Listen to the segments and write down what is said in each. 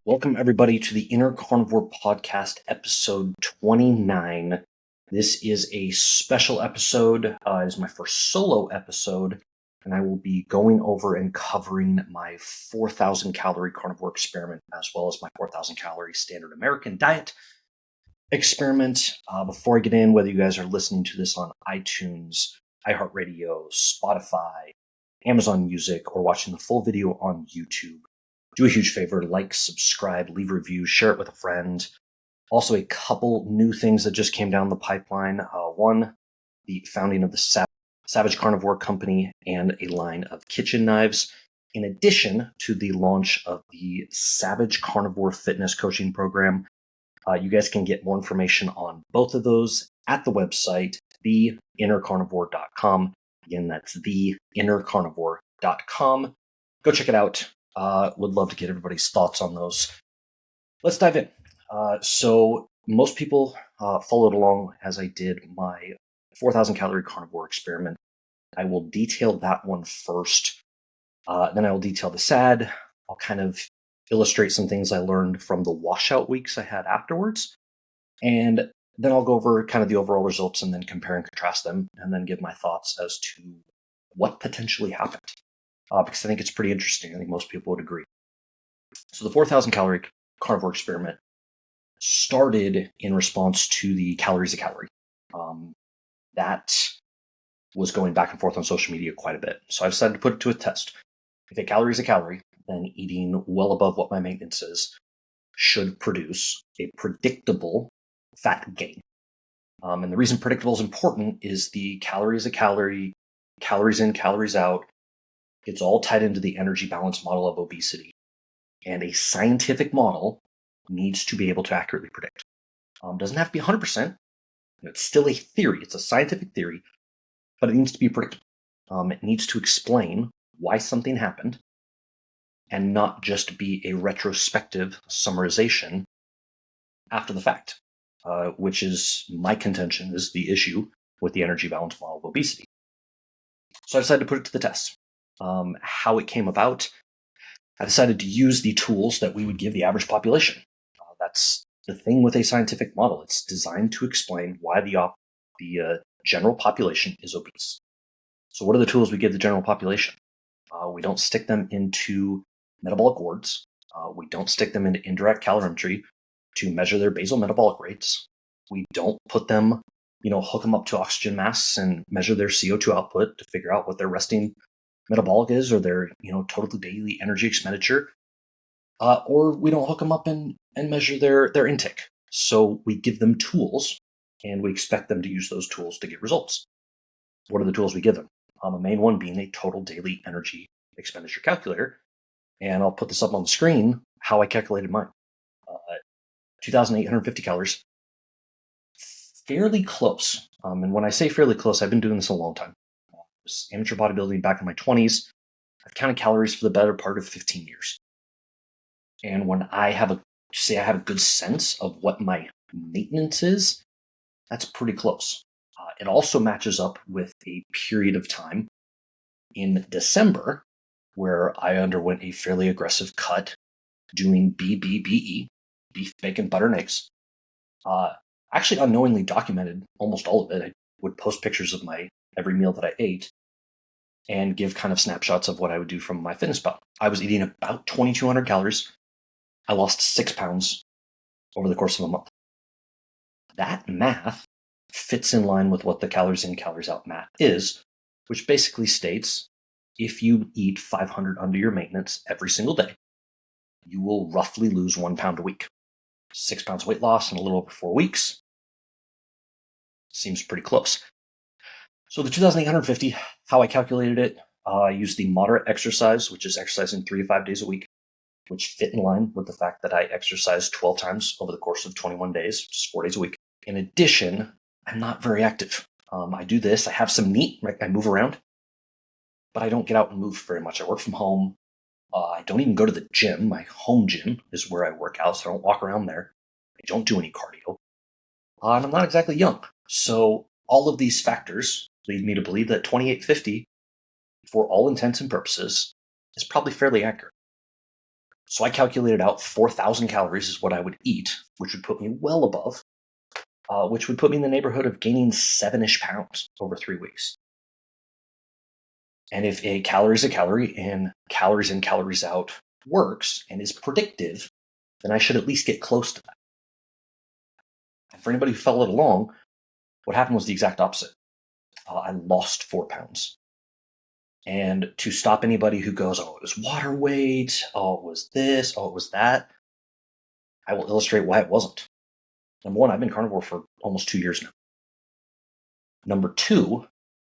Welcome, everybody, to the Inner Carnivore Podcast, episode 29. This is a special episode. It is my first solo episode, and I will be going over and covering my 4,000 calorie carnivore experiment, as well as my 4,000 calorie standard American diet experiment. Before I get in, whether you guys are listening to this on iTunes, iHeartRadio, Spotify, Amazon Music, or watching the full video on YouTube, do a huge favor, like, subscribe, leave reviews, share it with a friend. Also, a couple new things that just came down the pipeline. One, the founding of the Savage Carnivore Company and a line of kitchen knives, in addition to the launch of the Savage Carnivore Fitness Coaching Program. You guys can get more information on both of those at the website, theinnercarnivore.com. Again, that's theinnercarnivore.com. Go check it out. Would love to get everybody's thoughts on those. Let's dive in. So most people followed along as I did my 4,000 calorie carnivore experiment. I will detail that one first. Then I will detail the SAD. I'll kind of illustrate some things I learned from the washout weeks I had afterwards. And then I'll go over kind of the overall results and then compare and contrast them, and then give my thoughts as to what potentially happened. Because I think it's pretty interesting. I think most people would agree. So the 4,000 calorie carnivore experiment started in response to the calories a calorie. That was going back and forth on social media quite a bit. So I decided to put it to a test. If a calorie is a calorie, then eating well above what my maintenance is should produce a predictable fat gain. And the reason predictable is important is the calorie is a calorie, calories in, calories out. It's all tied into the energy balance model of obesity. And a scientific model needs to be able to accurately predict. Doesn't have to be 100%. It's still a theory. It's a scientific theory, but it needs to be predictable. It needs to explain why something happened and not just be a retrospective summarization after the fact, which is my contention is the issue with the energy balance model of obesity. So I decided to put it to the test. How it came about, I decided to use the tools that we would give the average population. That's the thing with a scientific model. It's designed to explain why the general population is obese. So what are the tools we give the general population? We don't stick them into metabolic wards. We don't stick them into indirect calorimetry to measure their basal metabolic rates. We don't put them, hook them up to oxygen masks and measure their CO2 output to figure out what their resting metabolic is, or their total daily energy expenditure, or we don't hook them up and measure their intake. So we give them tools, and we expect them to use those tools to get results. What are the tools we give them? A main one being a total daily energy expenditure calculator, and I'll put this up on the screen how I calculated mine. 2,850 calories, fairly close. And when I say fairly close, I've been doing this a long time. Amateur bodybuilding back in my 20s. I've counted calories for the better part of 15 years. And when I have a good sense of what my maintenance is, that's pretty close. It also matches up with a period of time in December where I underwent a fairly aggressive cut doing BBBE, beef, bacon, butter, and eggs. Actually unknowingly documented almost all of it. I would post pictures of my every meal that I ate and give kind of snapshots of what I would do from my fitness pal. I was eating about 2,200 calories. I lost 6 pounds over the course of a month. That math fits in line with what the calories in, calories out math is, which basically states if you eat 500 under your maintenance every single day, you will roughly lose 1 pound a week. 6 pounds weight loss in a little over 4 weeks. Seems pretty close. So the 2,850, how I calculated it, I used the moderate exercise, which is exercising 3 to 5 days a week, which fit in line with the fact that I exercised 12 times over the course of 21 days, just 4 days a week. In addition, I'm not very active. I do this, I have some NEAT, right? I move around, but I don't get out and move very much. I work from home. I don't even go to the gym. My home gym is where I work out, so I don't walk around there. I don't do any cardio. And I'm not exactly young. So all of these factors lead me to believe that 2,850, for all intents and purposes, is probably fairly accurate. So I calculated out 4,000 calories is what I would eat, which would put me well above, which would put me in the neighborhood of gaining 7-ish pounds over 3 weeks. And if a calorie is a calorie and calories in, calories out works and is predictive, then I should at least get close to that. And for anybody who followed along, what happened was the exact opposite. I lost 4 pounds. And to stop anybody who goes, oh, it was water weight, oh, it was this, oh, it was that, I will illustrate why it wasn't. Number one, I've been carnivore for almost 2 years now. Number two,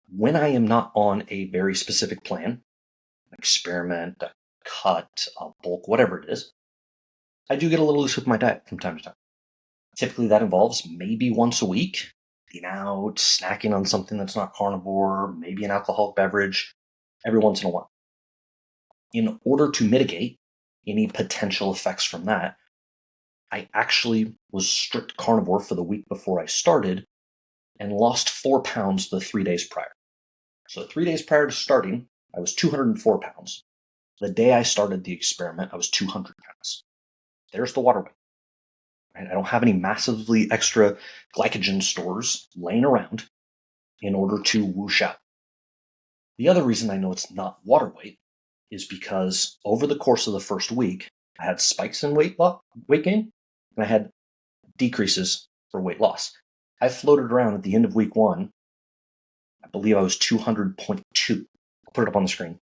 when I am not on a very specific plan, an experiment, a cut, a bulk, whatever it is, I do get a little loose with my diet from time to time. Typically that involves maybe once a week, eating out, snacking on something that's not carnivore, maybe an alcoholic beverage, every once in a while. In order to mitigate any potential effects from that, I actually was strict carnivore for the week before I started and lost 4 pounds the 3 days prior. So 3 days prior to starting, I was 204 pounds. The day I started the experiment, I was 200 pounds. There's the water weight. Right? I don't have any massively extra glycogen stores laying around in order to whoosh out. The other reason I know it's not water weight is because over the course of the first week, I had spikes in weight gain, and I had decreases for weight loss. I floated around at the end of week 1. I believe I was 200.2. I'll put it up on the screen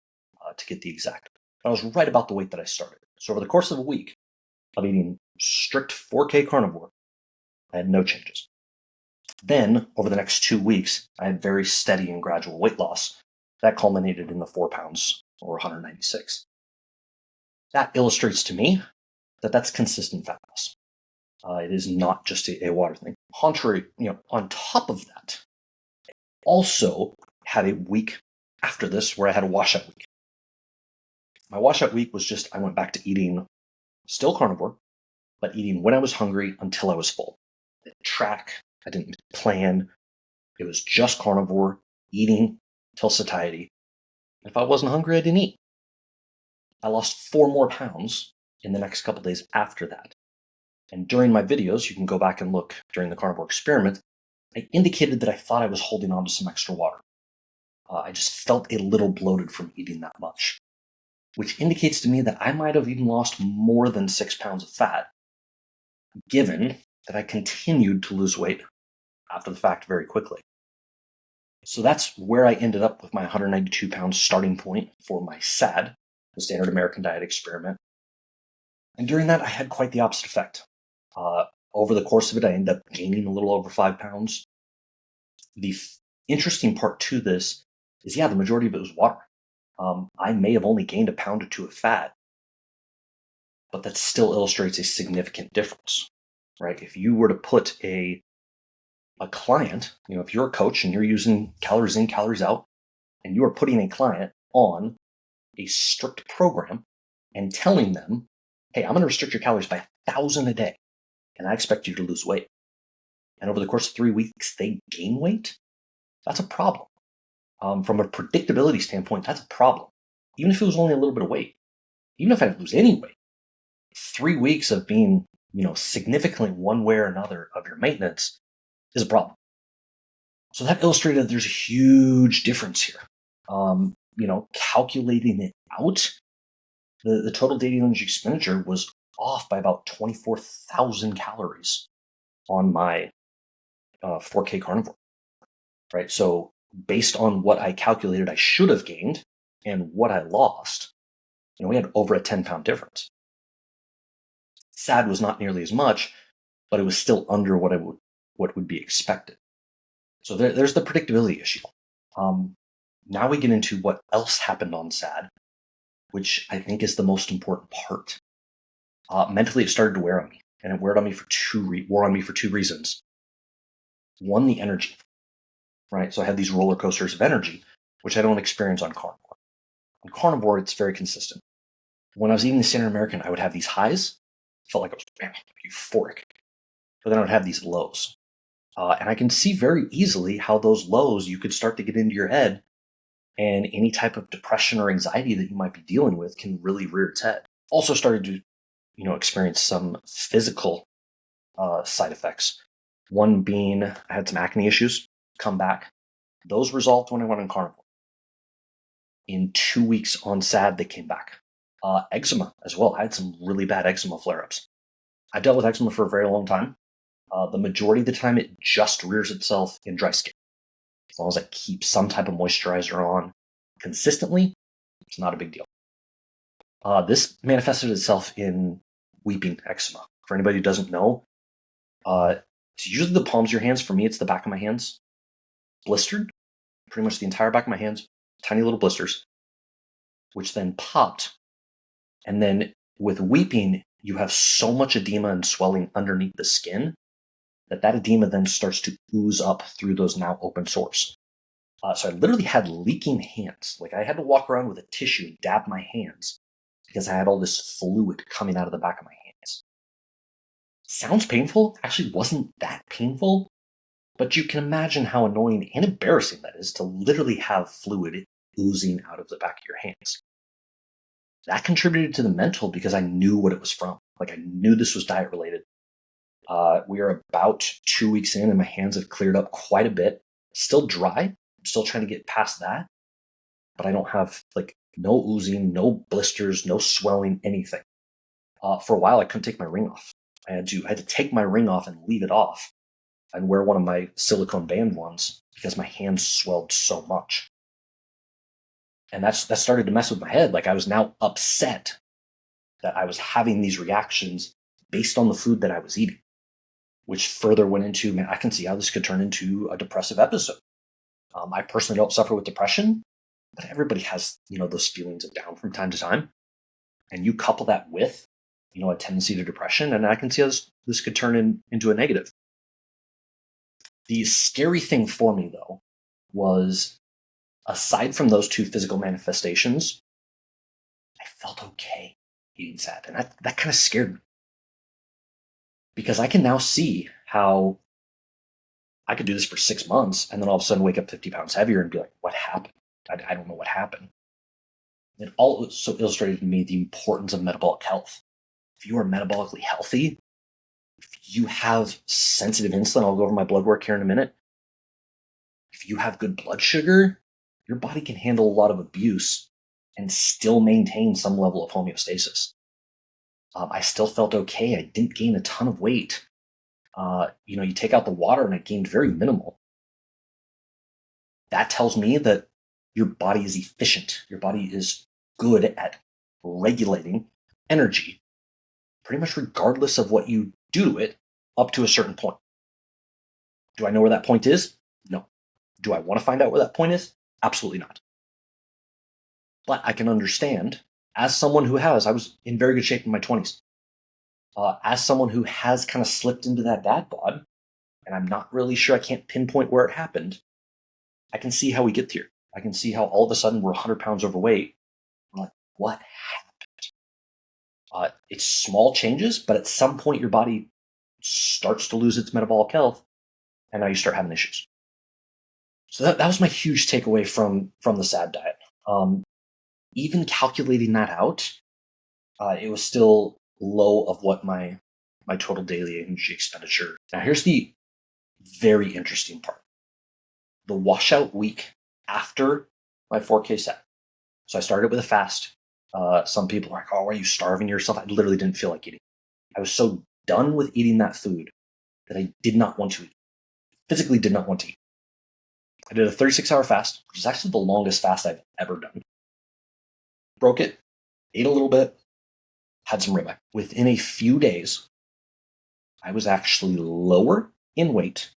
to get the exact. I was right about the weight that I started. So over the course of a week of eating strict 4K carnivore, I had no changes. Then, over the next 2 weeks, I had very steady and gradual weight loss. That culminated in the 4 pounds, or 196. That illustrates to me that that's consistent fat loss. It is not just a water thing. Contrary, on top of that, I also had a week after this where I had a washout week. My washout week was just, I went back to eating still carnivore, but eating when I was hungry until I was full. I didn't track, I didn't plan. It was just carnivore, eating till satiety. If I wasn't hungry, I didn't eat. I lost 4 more pounds in the next couple days after that. And during my videos, you can go back and look during the Carnivore Experiment, I indicated that I thought I was holding on to some extra water. I just felt a little bloated from eating that much, which indicates to me that I might have even lost more than 6 pounds of fat, given that I continued to lose weight after the fact very quickly. So that's where I ended up with my 192 pound starting point for my SAD, the Standard American Diet Experiment. And during that, I had quite the opposite effect. Over the course of it, I ended up gaining a little over 5 pounds. The interesting part to this is, the majority of it was water. I may have only gained 1 pound or 2 of fat, but that still illustrates a significant difference, right? If you were to put a client, if you're a coach and you're using calories in, calories out, and you are putting a client on a strict program and telling them, hey, I'm going to restrict your calories by 1,000 a day, and I expect you to lose weight. And over the course of 3 weeks, they gain weight. That's a problem. From a predictability standpoint, that's a problem. Even if it was only a little bit of weight, even if I didn't lose any weight, 3 weeks of being, significantly one way or another of your maintenance is a problem. So that illustrated that there's a huge difference here. Calculating it out, the total daily energy expenditure was off by about 24,000 calories on my 4K carnivore, right? So based on what I calculated I should have gained and what I lost, we had over a 10-pound difference. SAD was not nearly as much, but it was still under what would be expected. So there's the predictability issue. Now we get into what else happened on SAD, which I think is the most important part. Mentally, it started to wear on me, and it wore on me for two reasons. One, the energy, right? So I had these roller coasters of energy, which I don't experience on carnivore. On carnivore, it's very consistent. When I was eating the Standard American, I would have these highs, felt like I was euphoric, but then I would have these lows. And I can see very easily how those lows, you could start to get into your head, and any type of depression or anxiety that you might be dealing with can really rear its head. Also started to, experience some physical side effects. One being I had some acne issues come back. Those resolved when I went on carnivore. In 2 weeks on SAD, they came back. Eczema as well. I had some really bad eczema flare-ups. I've dealt with eczema for a very long time. The majority of the time, it just rears itself in dry skin. As long as I keep some type of moisturizer on consistently, it's not a big deal. This manifested itself in weeping eczema. For anybody who doesn't know, it's usually the palms of your hands. For me, it's the back of my hands. Blistered, pretty much the entire back of my hands, tiny little blisters, which then popped. And then with weeping, you have so much edema and swelling underneath the skin that edema then starts to ooze up through those now open sores. So I literally had leaking hands. Like I had to walk around with a tissue and dab my hands because I had all this fluid coming out of the back of my hands. Sounds painful. Actually wasn't that painful. But you can imagine how annoying and embarrassing that is to literally have fluid oozing out of the back of your hands. That contributed to the mental because I knew what it was from. Like I knew this was diet related. We are about 2 weeks in and my hands have cleared up quite a bit. Still dry. I'm still trying to get past that. But I don't have no oozing, no blisters, no swelling, anything. For a while, I couldn't take my ring off. I had to take my ring off and leave it off and wear one of my silicone band ones because my hands swelled so much. And that started to mess with my head. Like I was now upset that I was having these reactions based on the food that I was eating, which further went into, man, I can see how this could turn into a depressive episode. I personally don't suffer with depression, but everybody has, those feelings of down from time to time. And you couple that with, a tendency to depression, and I can see how this could turn into a negative. The scary thing for me, though, was aside from those two physical manifestations, I felt okay eating SAD. And that kind of scared me. Because I can now see how I could do this for 6 months and then all of a sudden wake up 50 pounds heavier and be like, what happened? I don't know what happened. It also illustrated to me the importance of metabolic health. If you are metabolically healthy, if you have sensitive insulin, I'll go over my blood work here in a minute. If you have good blood sugar, your body can handle a lot of abuse and still maintain some level of homeostasis. I still felt okay. I didn't gain a ton of weight. You take out the water and I gained very minimal. That tells me that your body is efficient. Your body is good at regulating energy, pretty much regardless of what you do to it up to a certain point. Do I know where that point is? No. Do I want to find out where that point is? Absolutely not. But I can understand, as someone who I was in very good shape in my 20s. As someone who has kind of slipped into that dad bod, and I'm not really sure, I can't pinpoint where it happened, I can see how we get here. I can see how all of a sudden we're 100 pounds overweight. I'm like, what happened? It's small changes, but at some point your body starts to lose its metabolic health, and now you start having issues. So that was my huge takeaway from the SAD diet. Even calculating that out, it was still low of what my total daily energy expenditure. Now here's the very interesting part. The washout week after my 4K SAD. So I started with a fast. Some people are like, oh, are you starving yourself? I literally didn't feel like eating. I was so done with eating that food that I did not want to eat. Physically did not want to eat. I did a 36-hour fast, which is actually the longest fast I've ever done. Broke it, ate a little bit, had some ribeye. Within a few days, I was actually lower in weight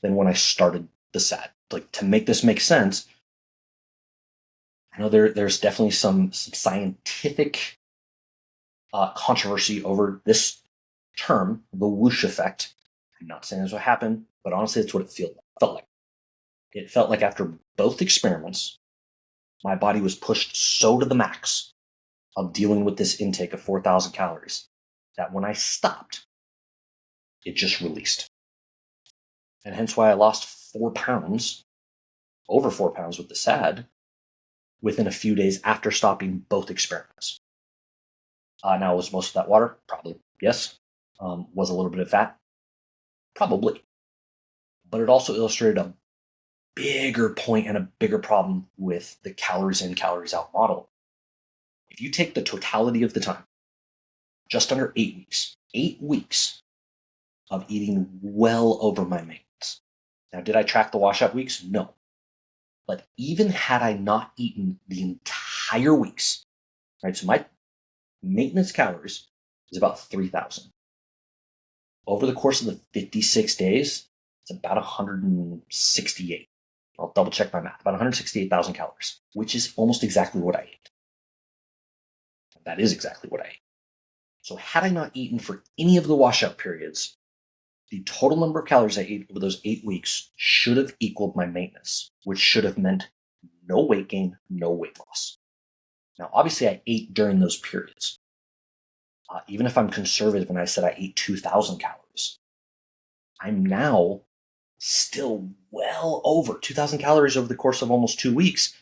than when I started the SAD. Like, to make this make sense, I know there's definitely some scientific controversy over this term, the whoosh effect. I'm not saying this will happen, but honestly, it's what it felt like. It felt like after both experiments, my body was pushed so to the max of dealing with this intake of 4,000 calories that when I stopped, it just released. And hence why I lost 4 pounds, over 4 pounds with the SAD, within a few days after stopping both experiments. Now, was most of that water? Probably, yes. Was a little bit of fat? Probably. But it also illustrated a bigger point and a bigger problem with the calories in, calories out model. If you take the totality of the time, just under 8 weeks of eating well over my maintenance. Now, did I track the washout weeks? No. But even had I not eaten the entire weeks, right? So my maintenance calories is about 3,000. Over the course of the 56 days, it's about 168. I'll double check my math. About 168,000 calories, which is almost exactly what I ate. That is exactly what I ate. So had I not eaten for any of the washout periods, the total number of calories I ate over those 8 weeks should have equaled my maintenance, which should have meant no weight gain, no weight loss. Now, obviously, I ate during those periods. Even if I'm conservative and I said I ate 2,000 calories, I'm now still well over 2,000 calories over the course of almost 2 weeks,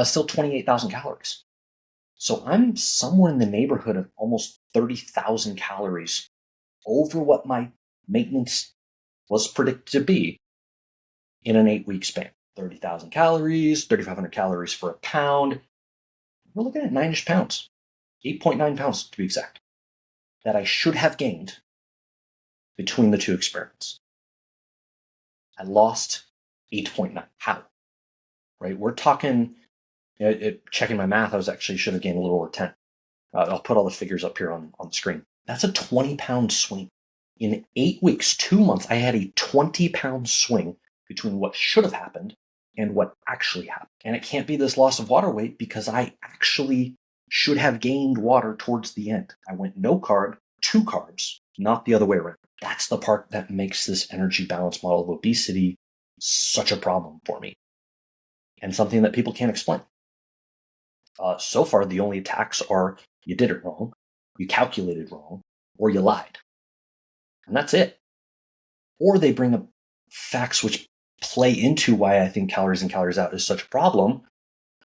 still 28,000 calories. So I'm somewhere in the neighborhood of almost 30,000 calories over what my maintenance was predicted to be in an 8-week span. 30,000 calories, 3,500 calories for a pound. We're looking at 9-ish pounds, 8.9 pounds to be exact, that I should have gained between the two experiments. I lost 8.9. How? Right? We're talking, checking my math, I was actually should have gained a little over 10. I'll put all the figures up here on the screen. That's a 20-pound swing. In 8 weeks, 2 months, I had a 20-pound swing between what should have happened and what actually happened. And it can't be this loss of water weight because I actually should have gained water towards the end. I went no carb, 2 carbs, not the other way around. That's the part that makes this energy balance model of obesity such a problem for me and something that people can't explain. So far, the only attacks are you did it wrong, you calculated wrong, or you lied. And that's it. Or they bring up facts which play into why I think calories in, calories out is such a problem.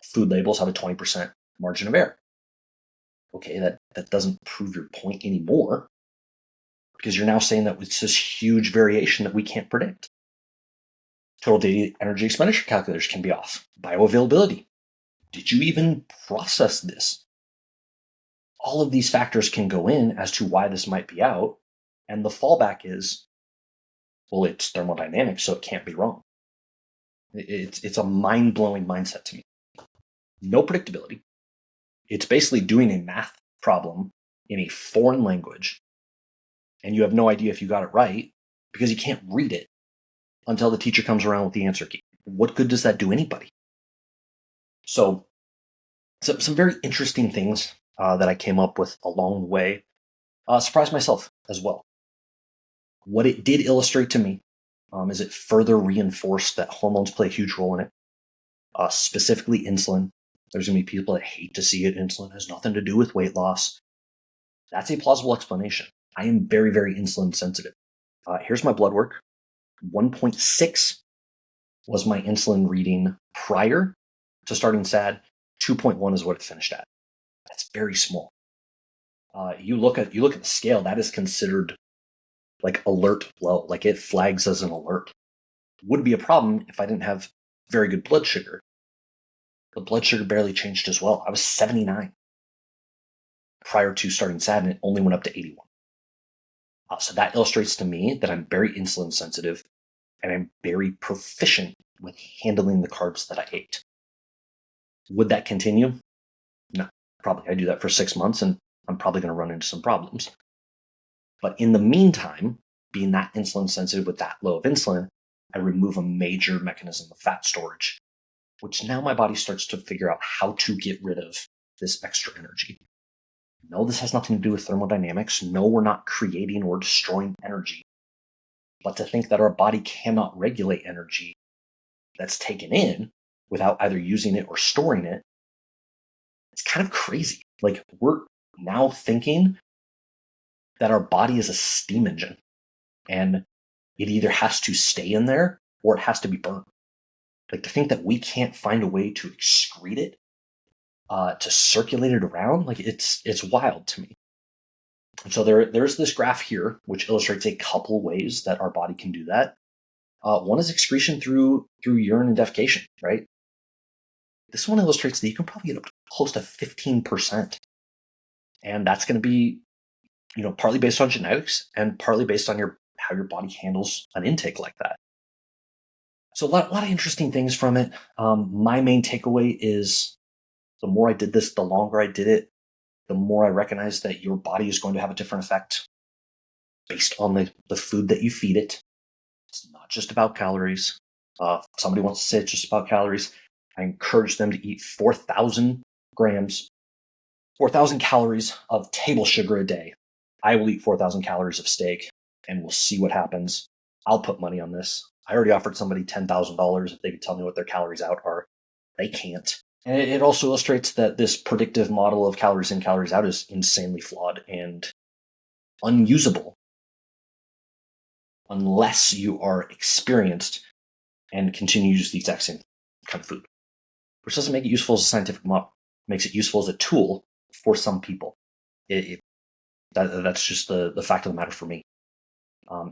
Food labels have a 20% margin of error. Okay, that doesn't prove your point anymore because you're now saying that it's this huge variation that we can't predict. Total daily energy expenditure calculators can be off. Bioavailability. Did you even process this? All of these factors can go in as to why this might be out. And the fallback is, well, it's thermodynamics, so it can't be wrong. It's a mind-blowing mindset to me. No predictability. It's basically doing a math problem in a foreign language, and you have no idea if you got it right because you can't read it until the teacher comes around with the answer key. What good does that do anybody? So some very interesting things that I came up with along the way surprised myself as well. What it did illustrate to me is it further reinforced that hormones play a huge role in it, specifically insulin. There's going to be people that hate to see it. Insulin has nothing to do with weight loss. That's a plausible explanation. I am very, very insulin sensitive. Here's my blood work. 1.6 was my insulin reading prior to starting SAD. 2.1 is what it finished at. That's very small. You look at the scale, that is considered like alert low, like it flags as an alert. Would be a problem if I didn't have very good blood sugar. The blood sugar barely changed as well. I was 79 prior to starting SAD, and it only went up to 81. So that illustrates to me that I'm very insulin sensitive, and I'm very proficient with handling the carbs that I ate. Would that continue? No, probably. I do that for 6 months, and I'm probably going to run into some problems. But in the meantime, being that insulin sensitive with that low of insulin, I remove a major mechanism of fat storage, which now my body starts to figure out how to get rid of this extra energy. No, this has nothing to do with thermodynamics. No, we're not creating or destroying energy. But to think that our body cannot regulate energy that's taken in without either using it or storing it, it's kind of crazy. Like, we're now thinking that our body is a steam engine and it either has to stay in there or it has to be burned. Like, to think that we can't find a way to excrete it to circulate it around, like it's wild to me. So there's this graph here which illustrates a couple ways that our body can do that. One is excretion through urine and defecation, right? This one illustrates that you can probably get up to close to 15%, and that's going to be partly based on genetics and partly based on how your body handles an intake like that. So a lot of interesting things from it. My main takeaway is the more I did this, the longer I did it, the more I recognized that your body is going to have a different effect based on the food that you feed it. It's not just about calories. If somebody wants to say it's just about calories, I encourage them to eat 4,000 calories of table sugar a day. I will eat 4,000 calories of steak, and we'll see what happens. I'll put money on this. I already offered somebody $10,000 if they could tell me what their calories out are. They can't. And it also illustrates that this predictive model of calories in, calories out is insanely flawed and unusable unless you are experienced and continue to use the exact same kind of food, which doesn't make it useful as a scientific model. It makes it useful as a tool for some people. That's just the fact of the matter for me.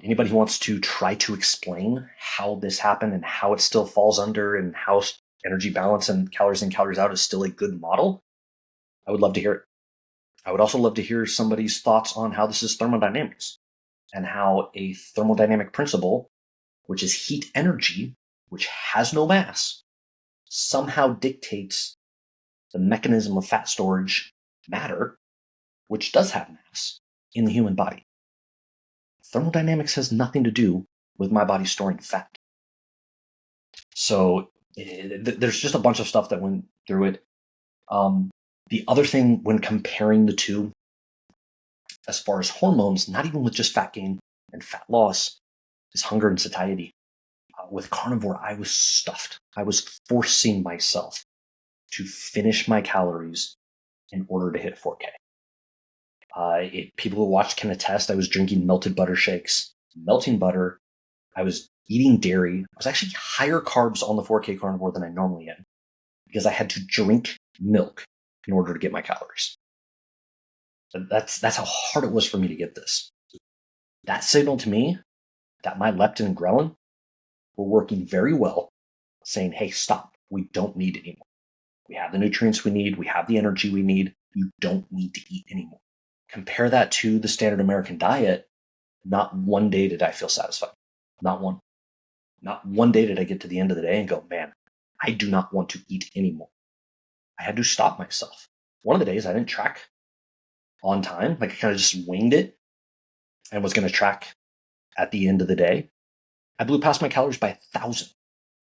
Anybody who wants to try to explain how this happened and how it still falls under and how energy balance and calories in, calories out is still a good model, I would love to hear it. I would also love to hear somebody's thoughts on how this is thermodynamics and how a thermodynamic principle, which is heat energy, which has no mass, somehow dictates the mechanism of fat storage matter, which does have mass in the human body. Thermodynamics has nothing to do with my body storing fat. So there's just a bunch of stuff that went through it. The other thing when comparing the two, as far as hormones, not even with just fat gain and fat loss, is hunger and satiety. With carnivore, I was stuffed. I was forcing myself to finish my calories in order to hit 4K. People who watch can attest. I was drinking melted butter shakes, melting butter. I was eating dairy. I was actually higher carbs on the 4K carnivore than I normally am because I had to drink milk in order to get my calories. That's how hard it was for me to get this. That signaled to me that my leptin and ghrelin were working very well, saying, hey, stop. We don't need it anymore. We have the nutrients we need. We have the energy we need. You don't need to eat anymore. Compare that to the standard American diet. Not one day did I feel satisfied. Not one. Not one day did I get to the end of the day and go, man, I do not want to eat anymore. I had to stop myself. One of the days I didn't track on time. Like I kind of just winged it and was going to track at the end of the day. I blew past my calories by 1,000.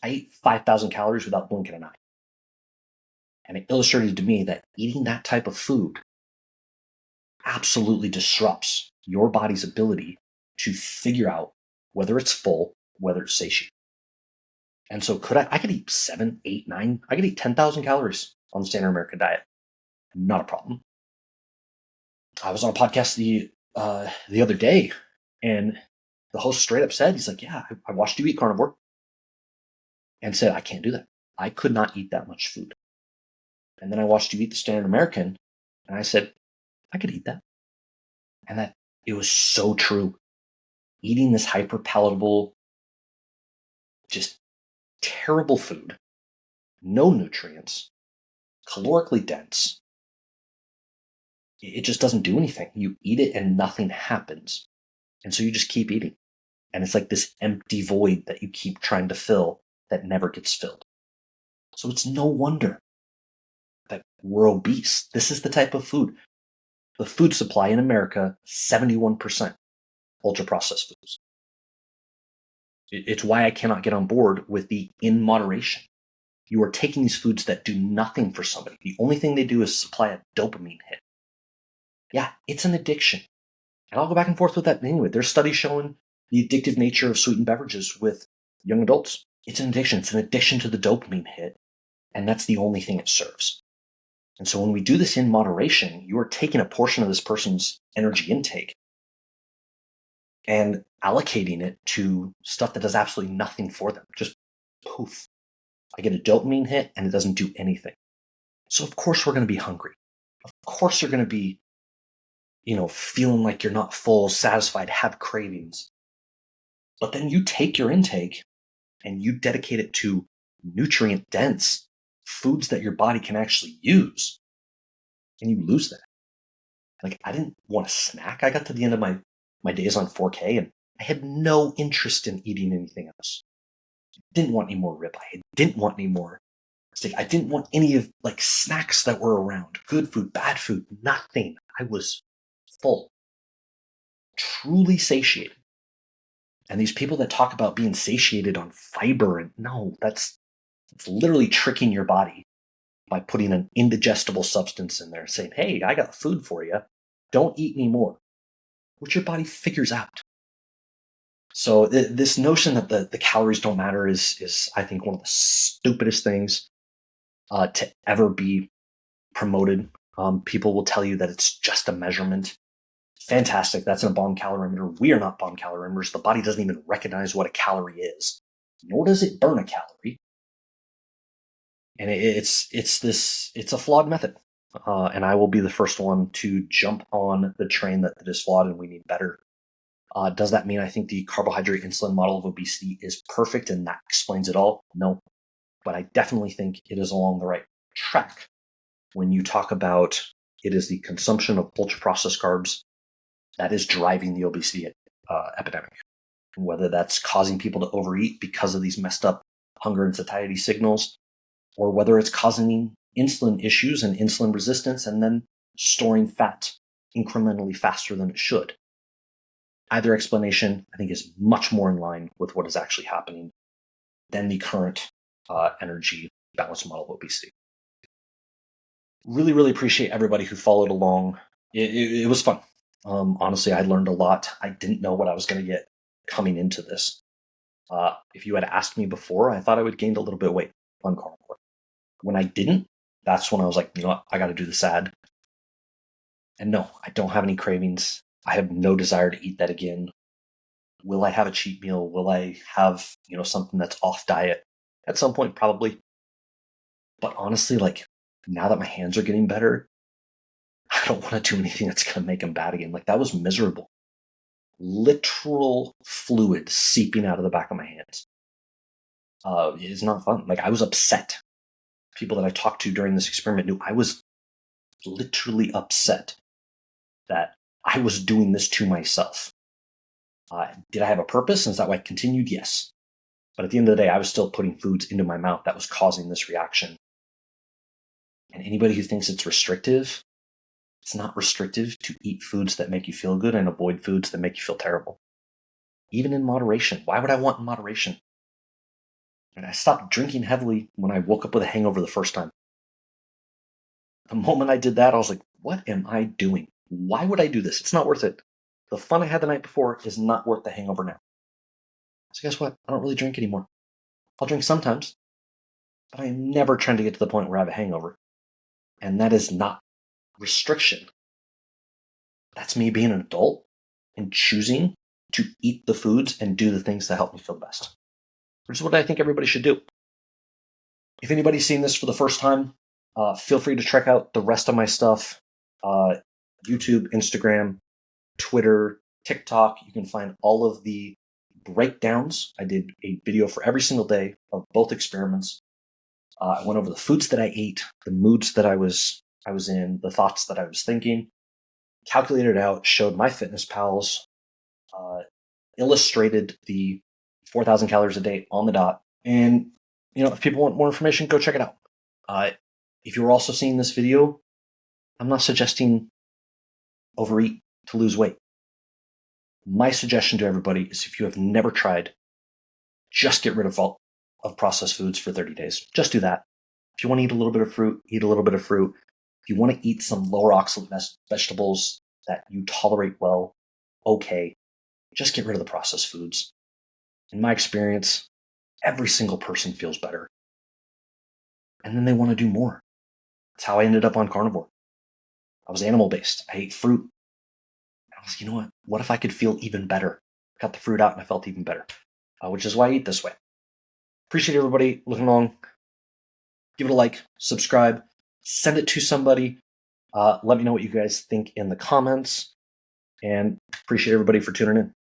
I ate 5,000 calories without blinking an eye. And it illustrated to me that eating that type of food absolutely disrupts your body's ability to figure out whether it's full, whether it's satiated. And so I could eat 7, 8, 9, I could eat 10,000 calories on the standard American diet. Not a problem. I was on a podcast the other day, and the host straight up said, he's like, yeah, I watched you eat carnivore, and said, I can't do that. I could not eat that much food. And then I watched you eat the standard American, and I said, I could eat that. And that it was so true. Eating this hyper palatable, just terrible food, no nutrients, calorically dense. It just doesn't do anything. You eat it and nothing happens. And so you just keep eating. And it's like this empty void that you keep trying to fill that never gets filled. So it's no wonder that we're obese. This is the type of food. The food supply in America, 71% ultra-processed foods. It's why I cannot get on board with the in moderation. You are taking these foods that do nothing for somebody. The only thing they do is supply a dopamine hit. Yeah, it's an addiction. And I'll go back and forth with that anyway. There's studies showing the addictive nature of sweetened beverages with young adults. It's an addiction. It's an addiction to the dopamine hit. And that's the only thing it serves. And so when we do this in moderation, you are taking a portion of this person's energy intake and allocating it to stuff that does absolutely nothing for them. Just poof. I get a dopamine hit and it doesn't do anything. So of course we're going to be hungry. Of course you're going to be, feeling like you're not full, satisfied, have cravings. But then you take your intake and you dedicate it to nutrient dense foods that your body can actually use, and you lose that. Like, I didn't want a snack. I got to the end of my days on 4K and I had no interest in eating anything else. I didn't want any more ribeye. I didn't want any more steak. I didn't want any of like snacks that were around. Good food, bad food, nothing. I was full, truly satiated. And these people that talk about being satiated on fiber, and no, it's literally tricking your body by putting an indigestible substance in there, saying, hey, I got food for you. Don't eat any more, which your body figures out. So this notion that the calories don't matter is, I think, one of the stupidest things to ever be promoted. People will tell you that it's just a measurement. Fantastic. That's a bomb calorimeter. We are not bomb calorimeters. The body doesn't even recognize what a calorie is, nor does it burn a calorie. And it's a flawed method. And I will be the first one to jump on the train that it is flawed and we need better. Does that mean I think the carbohydrate insulin model of obesity is perfect and that explains it all? No. But I definitely think it is along the right track. When you talk about it is the consumption of ultra-processed carbs that is driving the obesity epidemic. And whether that's causing people to overeat because of these messed up hunger and satiety signals, or whether it's causing insulin issues and insulin resistance and then storing fat incrementally faster than it should. Either explanation, I think, is much more in line with what is actually happening than the current energy balance model of obesity. Really, really appreciate everybody who followed along. It was fun. Honestly, I learned a lot. I didn't know what I was going to get coming into this. If you had asked me before, I thought I would gain a little bit of weight on carnivore. When I didn't, that's when I was like, you know what, I got to do the sad. And no, I don't have any cravings. I have no desire to eat that again. Will I have a cheat meal? Will I have, something that's off diet? At some point, probably. But honestly, like, now that my hands are getting better, I don't want to do anything that's going to make them bad again. Like, that was miserable. Literal fluid seeping out of the back of my hands. It's not fun. Like, I was upset. People that I talked to during this experiment knew I was literally upset that I was doing this to myself. Did I have a purpose? And is that why I continued? Yes. But at the end of the day, I was still putting foods into my mouth that was causing this reaction. And anybody who thinks it's restrictive, it's not restrictive to eat foods that make you feel good and avoid foods that make you feel terrible. Even in moderation. Why would I want moderation? And I stopped drinking heavily when I woke up with a hangover the first time. The moment I did that, I was like, what am I doing? Why would I do this? It's not worth it. The fun I had the night before is not worth the hangover now. So guess what? I don't really drink anymore. I'll drink sometimes, but I am never trying to get to the point where I have a hangover. And that is not restriction. That's me being an adult and choosing to eat the foods and do the things that help me feel best. Which is what I think everybody should do. If anybody's seen this for the first time, feel free to check out the rest of my stuff. YouTube, Instagram, Twitter, TikTok. You can find all of the breakdowns. I did a video for every single day of both experiments. I went over the foods that I ate, the moods that I was in, the thoughts that I was thinking, calculated out, showed my fitness pals, illustrated the 4,000 calories a day on the dot. And, if people want more information, go check it out. If you're also seeing this video, I'm not suggesting overeat to lose weight. My suggestion to everybody is if you have never tried, just get rid of all of processed foods for 30 days. Just do that. If you want to eat a little bit of fruit, eat a little bit of fruit. If you want to eat some lower oxalate vegetables that you tolerate well, okay. Just get rid of the processed foods. In my experience, every single person feels better. And then they want to do more. That's how I ended up on carnivore. I was animal-based. I ate fruit. I was, you know what? What if I could feel even better? I cut the fruit out and I felt even better, which is why I eat this way. Appreciate everybody looking along. Give it a like, subscribe, send it to somebody. Let me know what you guys think in the comments, and appreciate everybody for tuning in.